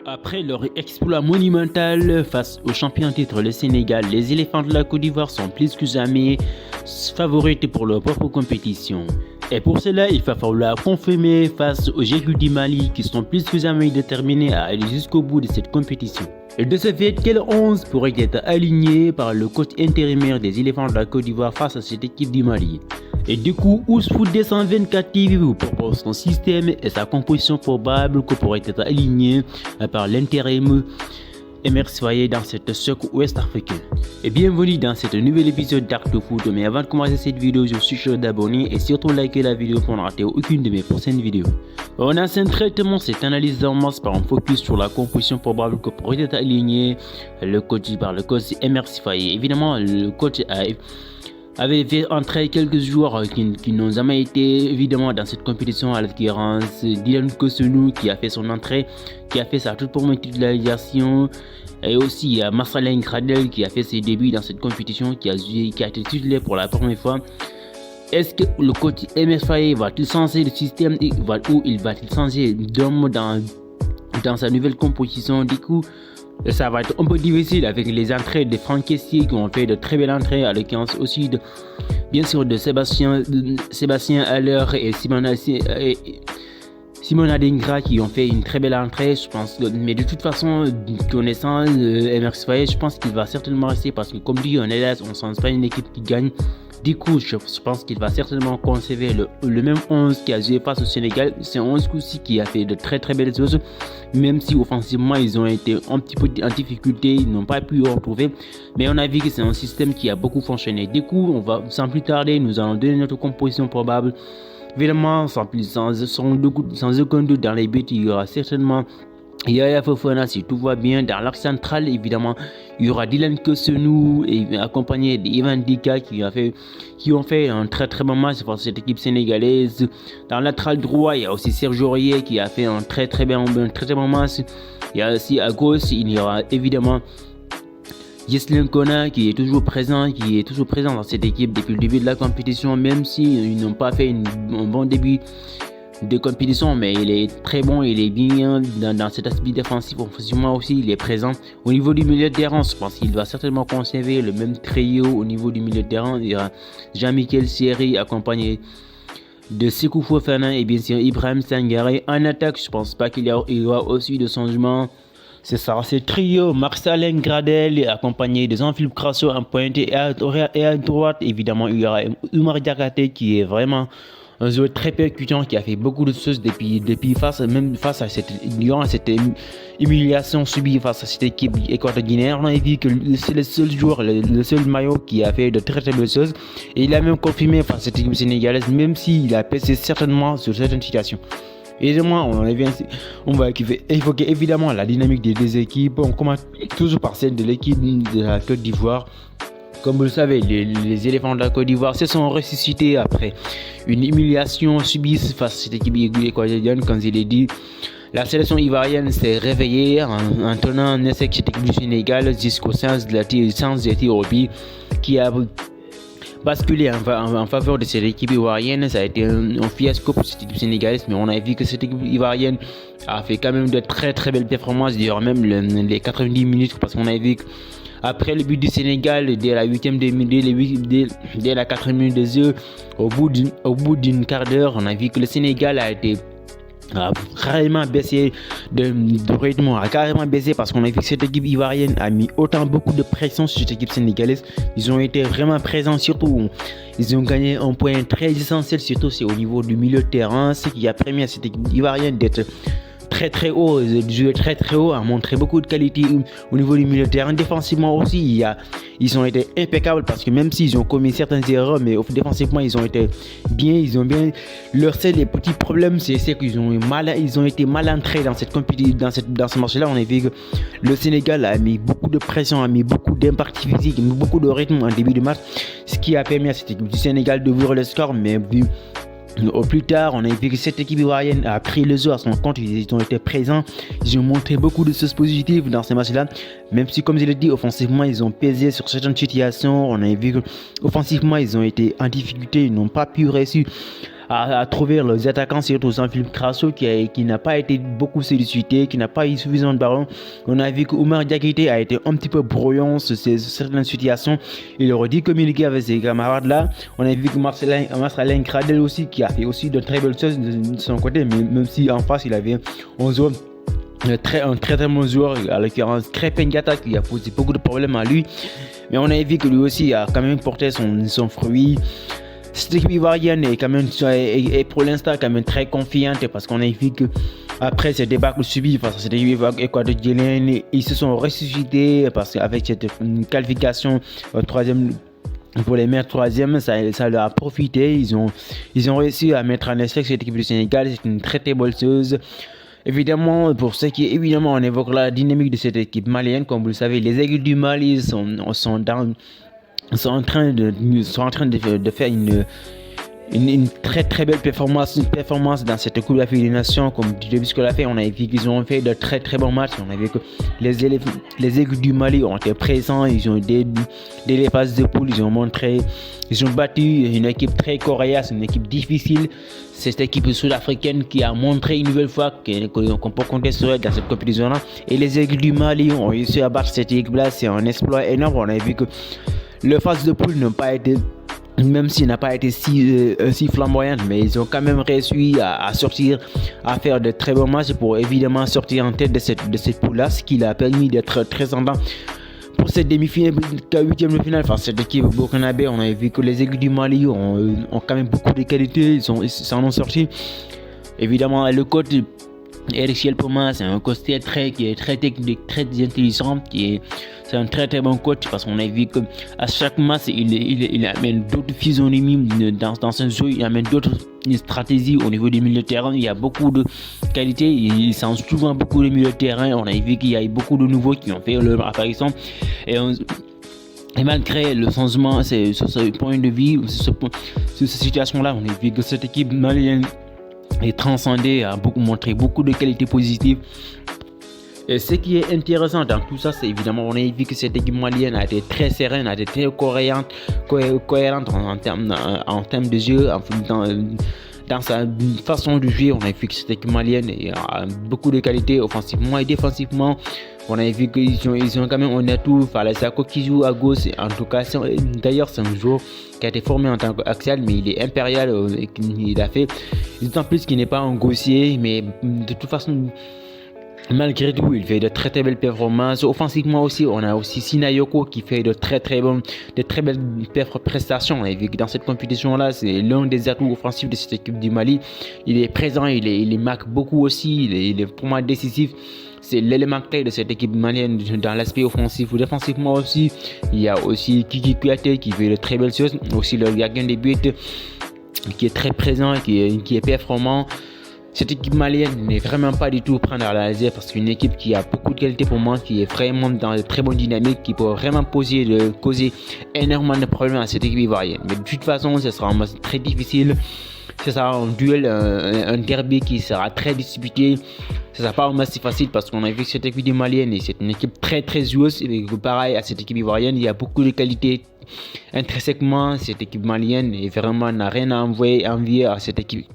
Après leur exploit monumental face aux champions en titre, le Sénégal, les éléphants de la Côte d'Ivoire sont plus que jamais favoris pour leur propre compétition. Et pour cela, il va falloir confirmer face aux Aigles du Mali qui sont plus que jamais déterminés à aller jusqu'au bout de cette compétition. Et de ce fait, quel 11 pourrait être aligné par le coach intérimaire des éléphants de la Côte d'Ivoire face à cette équipe du Mali? Et du coup, Ousfoot 224 TV vous propose son système et sa composition probable que pourrait être alignée par l'intérim Emer Sfaye dans cette choc ouest africain. Et bienvenue dans cet nouvel épisode d'Actu Foot. Mais avant de commencer cette vidéo, je suis sûr d'abonner et surtout liker la vidéo pour ne rater aucune de mes prochaines vidéos. On enchaîne traitement cette analyse en masse par un focus sur la composition probable que pourrait être alignée par le coach Emer Sfaye. Évidemment, le coach avait fait entrer quelques joueurs qui n'ont jamais été évidemment dans cette compétition, à l'occurrence Dylan Kosenou qui a fait son entrée, qui a fait sa toute première titularisation, et aussi il y a Marcelin Gradel qui a fait ses débuts dans cette compétition, qui a été titulaire pour la première fois. Est-ce que le coach MFA va-t-il changer le système ou il va-t-il changer d'homme dans sa nouvelle composition? Du coup, ça va être un peu difficile avec les entrées de Franck Kessié qui ont fait de très belles entrées, à l'occurrence aussi bien sûr de Sébastien Haller et Simon Adingra qui ont fait une très belle entrée, je pense. Mais de toute façon, connaissant Emer Sfaye, je pense qu'il va certainement rester parce que comme dit, on ne sent pas une équipe qui gagne. Du coup, je pense qu'il va certainement conserver le même 11 qui a joué face au Sénégal. C'est un 11 aussi qui a fait de très très belles choses. Même si offensivement, ils ont été un petit peu en difficulté, ils n'ont pas pu retrouver. Mais on a vu que c'est un système qui a beaucoup fonctionné. Du coup, sans plus tarder, nous allons donner notre composition probable. Évidemment, sans aucun doute dans les buts, il y aura certainement Yaya Fofana si tout va bien. Dans l'axe central, évidemment, il y aura Dylan Kosenou accompagné d'Ivan Dika qui ont fait un très très bon match face à cette équipe sénégalaise. Dans le latéral droit, il y a aussi Serge Aurier qui a fait un très très bon match. Il y a aussi à gauche, il y aura évidemment Yeslin Kona qui est toujours présent dans cette équipe depuis le début de la compétition, même s'ils n'ont pas fait un bon début de compétition, mais il est très bon, il est bien dans cet aspect défensif. Offensivement aussi, il est présent. Au niveau du milieu de terrain, je pense qu'il va certainement conserver le même trio au niveau du milieu de terrain. Il y aura Jean-Michel Seri accompagné de Sékou Fofana et bien sûr Ibrahim Sangaré. En attaque, je pense pas qu'il y aura aussi de changements. C'est ça, c'est trio Marcelin Gradel accompagné de Jean-Philippe Crasso en pointe et à droite, évidemment, il y aura Oumar Diakhaté qui est vraiment un joueur très percutant qui a fait beaucoup de choses depuis face à cette humiliation subie face à cette équipe équatorienne. On a vu que c'est le seul joueur, le seul maillot qui a fait de très très belles choses, et il a même confirmé face à cette équipe sénégalaise, même s'il a pesé certainement sur certaines situations. Évidemment, on va évoquer évidemment la dynamique des deux équipes. On commence toujours par celle de l'équipe de la Côte d'Ivoire. Comme vous le savez, les éléphants de la Côte d'Ivoire se sont ressuscités après une humiliation subie face à cette équipe équatorienne. Comme je l'ai dit, la sélection ivoirienne s'est réveillée en tenant un essai cette équipe du Sénégal jusqu'au sens de tir au but qui a basculé en faveur de cette équipe ivoirienne. Ça a été un fiasco pour cette équipe sénégalaise, mais on a vu que cette équipe ivoirienne a fait quand même de très très belles performances durant même les 90 minutes, parce qu'on a vu que après le but du Sénégal, dès la 4e minute de jeu, au bout d'une quart d'heure, on a vu que le Sénégal a carrément baissé de rythme, a carrément baissé, parce qu'on a vu que cette équipe ivoirienne a mis beaucoup de pression sur cette équipe sénégalaise. Ils ont été vraiment présents, surtout ils ont gagné un point très essentiel, surtout c'est au niveau du milieu de terrain, ce qui a permis à cette équipe ivoirienne d'être très très haut, de jouer très très haut, a montré beaucoup de qualité au niveau du milieu de terrain. Défensivement aussi, ils ont été impeccables, parce que même s'ils ont commis certaines erreurs, mais défensivement ils ont été bien, leur seul et petit problème c'est qu'ils ont été mal entrés dans cette compétition, dans ce match là. On a vu que le Sénégal a mis beaucoup de pression, a mis beaucoup d'impact physique, a mis beaucoup de rythme en début de match, ce qui a permis à cette équipe du Sénégal d'ouvrir le score. Mais au plus tard, on a vu que cette équipe ivoirienne a pris le jeu à son compte. Ils ont été présents, ils ont montré beaucoup de choses positives dans ces matchs-là. Même si, comme je l'ai dit, offensivement, ils ont pesé sur certaines situations. On a vu qu'offensivement, ils ont été en difficulté, ils n'ont pas pu réussir à trouver les attaquants, surtout Jean-Philippe Crasso qui n'a pas été beaucoup sollicité, qui n'a pas eu suffisamment de ballons. On a vu que Oumar Diakité a été un petit peu brouillon sur certaines situations. Il aurait dû communiquer avec ses camarades là. On a vu que Marcelin Gradel aussi qui a fait aussi de très belles choses de son côté, mais même si en face il avait un joueur un très bon joueur, à l'occurrence Crépin Gata, qui a posé beaucoup de problèmes à lui, mais on a vu que lui aussi a quand même porté son fruit. Cette équipe ivoirienne est quand même est pour l'instant quand même très confiante, parce qu'on a vu que après ce débâcle subi face à cette équipe équatorienne, ils se sont ressuscités parce qu'avec cette qualification troisième pour les meilleurs troisièmes, ça leur a profité. Ils ont réussi à mettre en échec cette équipe du Sénégal. C'est une très très bonne chose. Évidemment, pour ce qui est, évidemment, on évoque la dynamique de cette équipe malienne. Comme vous le savez, les Aigles du Mali sont en train de faire une très très belle performance dans cette Coupe d'Afrique des Nations. Comme depuis ce qu'on a fait, on a vu qu'ils ont fait de très très bons matchs. On a vu que les Aigles du Mali ont été présents. Ils ont dès les phases de poule, ils ont battu une équipe très coriace, une équipe difficile. C'est cette équipe sud-africaine qui a montré une nouvelle fois qu'on peut compter sur elle dans cette compétition-là. Et les Aigles du Mali ont réussi à battre cette équipe-là. C'est un exploit énorme. On a vu que le phase de poule n'a pas été, même s'il n'a pas été si flamboyant, mais ils ont quand même réussi à sortir, à faire de très bons matchs pour évidemment sortir en tête de cette poule-là, ce qui l'a permis d'être très tendant pour cette demi-finale, huitième de finale face à cette équipe burkinabé. On a vu que les Aigles du Mali ont quand même beaucoup de qualités, ils s'en ont sorti. Évidemment, le coach Eric Chiel-Poma, c'est un coach qui est très technique, très intelligent, c'est un très très bon coach, parce qu'on a vu qu'à chaque match, il amène d'autres physionomies dans son jeu, il amène d'autres stratégies au niveau des milieux de terrain. Il y a beaucoup de qualités, il change souvent beaucoup de milieux de terrain. On a vu qu'il y a eu beaucoup de nouveaux qui ont fait leur apparition. Et malgré le changement, sur ce point de vue, sur cette situation-là, on a vu que cette équipe malienne est transcendée, a montré beaucoup de qualités positives. Et ce qui est intéressant dans tout ça, c'est évidemment, on a vu que cette équipe malienne a été très sereine, a été très cohérente en termes de jeu, dans sa façon de jouer. On a vu que cette équipe malienne a beaucoup de qualités offensivement et défensivement. On a vu qu'ils ont quand même un atout. Fala Sako qui joue à gauche. En tout cas, d'ailleurs, c'est un joueur qui a été formé en tant qu'axial, mais il est impérial. Il a fait, d'autant plus qu'il n'est pas un gaucher, mais de toute façon, malgré tout, il fait de très très belles performances. Offensivement aussi, on a aussi Sinayoko qui fait de très belles prestations. On a vu que dans cette compétition-là, c'est l'un des atouts offensifs de cette équipe du Mali. Il est présent, il marque beaucoup aussi, il est pour moi décisif. C'est l'élément clé de cette équipe malienne dans l'aspect offensif ou défensivement aussi. Il y a aussi Kiki Kouyaté qui fait de très belles choses. Aussi le gardien des buts qui est très présent, qui est performant. Cette équipe malienne n'est vraiment pas du tout prendre à la légère, parce qu'une équipe qui a beaucoup de qualité pour moi, qui est vraiment dans de très bonnes dynamiques, qui peut vraiment causer énormément de problèmes à cette équipe ivoirienne. Mais de toute façon, ce sera un match très difficile. Ce sera un duel, un derby qui sera très disputé. Ce ne sera pas un match si facile, parce qu'on a vu que cette équipe malienne, c'est une équipe très très joueuse. Et pareil à cette équipe ivoirienne, il y a beaucoup de qualités. Intrinsèquement, cette équipe malienne n'a rien à envier à cette équipe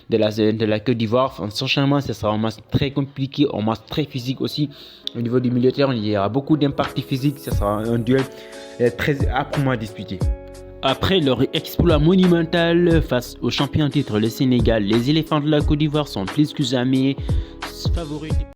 de la Côte d'Ivoire. Franchement, ce sera un match très compliqué, un match très physique aussi. Au niveau du milieu de terrain, il y aura beaucoup d'impact physique. Ce sera un duel très âprement disputé. Après leur exploit monumental face au champion en titre, le Sénégal, les éléphants de la Côte d'Ivoire sont plus que jamais favoris.